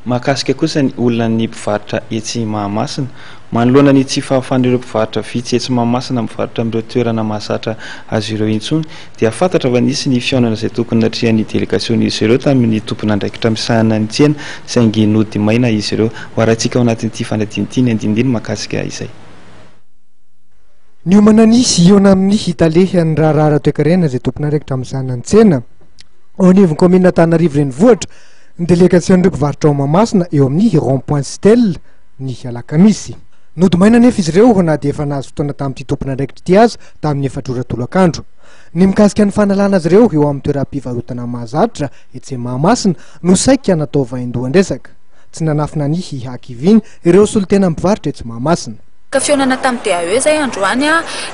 Mahakasika kosa ny olona ny mpivarotra etsy Mahamasina, manoloana ny tsy fahafan'ireo mpivarotra vitsy etsy Mahamasina mivarotra amin'ireo toerana mahazatra azy ireo intsony dia fantatra fa nisy ny fihaonana izay tokony natrihan'ny delegasion'izy ireo tamin'ny tompon'andraikitra misahana ny tsena saingy nody maina izy ireo. Hoarantsika ao anatin'ity fanadinity ny andindiny mahakasika izay. Ny omana nisy iona amin'ny hitalehan'ny raharahara toekarena izay tompon'andraikitra misahana ny tsena ao anivon'ny komina Antananarivo renivohitra ny delegasion'ireo mpivarotra ao Mahamasina eo amin'ny rond-point Stella ny alakamisy. Nody maina nefa izy ireo na dia efa nahazo fotoana tamin'ity tompon'andraikitra ity aza tamin'ny efatra tolakandro. Ny mikasika ny fanalana azy ireo eo amin'ny toeram-pivarotana mahazatra etsy Mahamasina no saika natao vaindohan-dresaka. Tsy nanafina ny hihakiviny ireo solitena mpivarotra etsy Mahamasina. Ka fihaonana tamin'ny DAE zay androany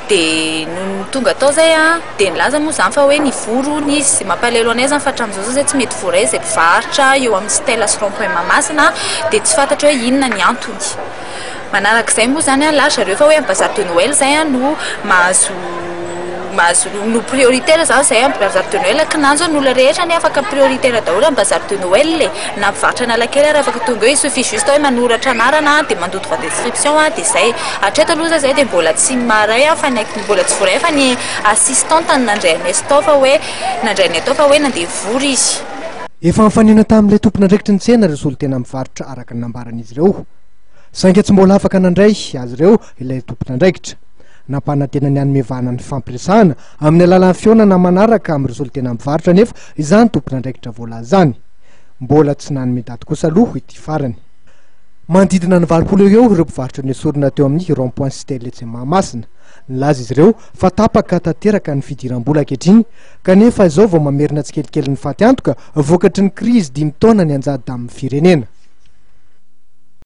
dia tonga tao zay dia nilaza moa zany fa hoe ny voro nisy mampalelo anay zany fa hatramin'izao zay tsy mety voray izay mpivarotra eo amin'ny Stella sy rond-point Mahamasina dia tsy fantatra hoe inona ny antony. Manarak'izay moa zany lasa ireo fa hoe bazar de Noël zay no mahazo no prioritaire zany zay amin'ny bazar de Noël kananjo ny olona rehetra ny afaka prioritaire daholo amin'ny bazar de Noël na mpivarotra analakely ary afaka tonga hoe il suffit juste hoe manoratra anarana dia mandoa droit d'inscription dia zay hatreto aloha zay dia mbola tsy maray fa ny mbola tsy voray fa ny assistante nandray anay tao fa hoe nandray anay tao fa hoe nandeha vory izy. Efa mifanena tamin'ilay tompon'andraikitra ny tsena ireo solitena mivarotra araka ny nambaran'izy ireo. Saingy tsy mbola afaka nandray azy ireo ilay tompon'andraikitra. Nampanantena ny hanomevana ny fampiresahana amin'ny alalan'ny fihaonana manaraka amin'ireo solitena mivarotra nefa izany tompon'andraikitra voalazany. Mbola tsy nanome daty kosa aloha ity farany. Manodidina ny 20 eo ireo mpivarotra nesorina teo amin'ny rond-point Stella etsy Mahamasina. Nilaza izy ireo fa tapaka tanteraka ny fidiram-bola ankehitriny kanefa izao vao mamerina tsikelikely ny faty antoka vokatry ny krizy 5 taona ny anjady amin'ny firenena.